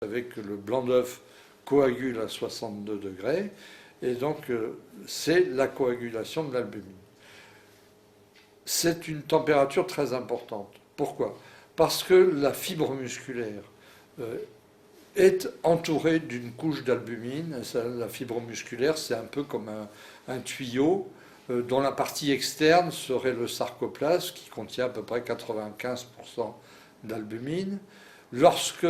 Vous savez que le blanc d'œuf coagule à 62 degrés, et donc c'est la coagulation de l'albumine. C'est une température très importante. Pourquoi? Parce que la fibre musculaire est entourée d'une couche d'albumine. La fibre musculaire, c'est un peu comme un tuyau dont la partie externe serait le sarcoplasme, qui contient à peu près 95% d'albumine. Lorsque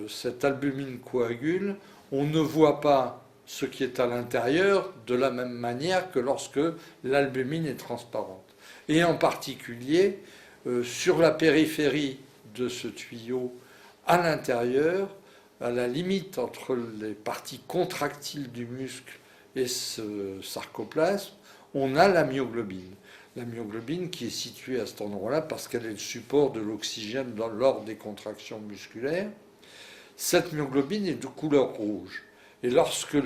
cette albumine coagule, on ne voit pas ce qui est à l'intérieur de la même manière que lorsque l'albumine est transparente. Et en particulier, sur la périphérie de ce tuyau, à l'intérieur, à la limite entre les parties contractiles du muscle et ce sarcoplasme, on a la myoglobine. La myoglobine qui est située à cet endroit-là parce qu'elle est le support de l'oxygène lors des contractions musculaires. Cette myoglobine est de couleur rouge. Et lorsqu'on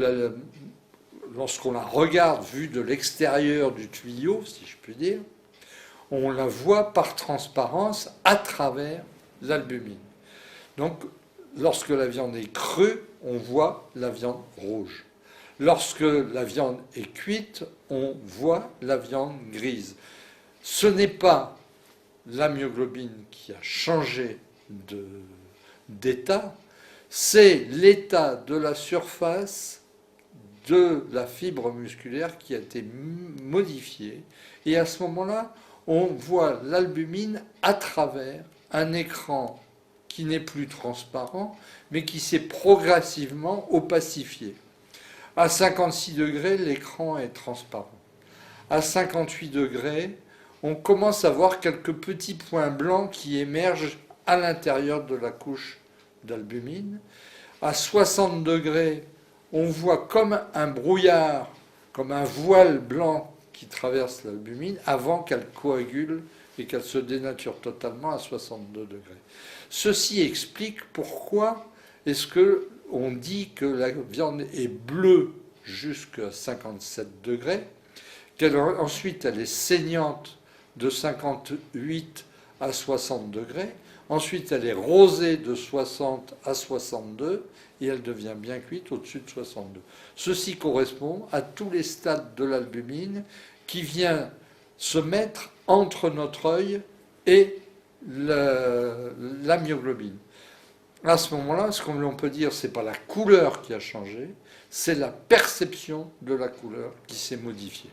la regarde vue de l'extérieur du tuyau, si je puis dire, on la voit par transparence à travers l'albumine. Donc, lorsque la viande est crue, on voit la viande rouge. Lorsque la viande est cuite, on voit la viande grise. Ce n'est pas la myoglobine qui a changé d'état, c'est l'état de la surface de la fibre musculaire qui a été modifié. Et à ce moment-là, on voit l'albumine à travers un écran qui n'est plus transparent, mais qui s'est progressivement opacifié. À 56 degrés, l'écran est transparent. À 58 degrés, on commence à voir quelques petits points blancs qui émergent à l'intérieur de la couche d'albumine. À 60 degrés, on voit comme un brouillard, comme un voile blanc qui traverse l'albumine avant qu'elle coagule et qu'elle se dénature totalement à 62 degrés. Ceci explique pourquoi est-ce qu'on dit que la viande est bleue jusqu'à 57 degrés, ensuite elle est saignante de 58 à 60 degrés, ensuite elle est rosée de 60 à 62 et elle devient bien cuite au-dessus de 62. Ceci correspond à tous les stades de l'albumine qui vient se mettre entre notre œil et la myoglobine. À ce moment-là, ce qu'on peut dire, ce n'est pas la couleur qui a changé, c'est la perception de la couleur qui s'est modifiée.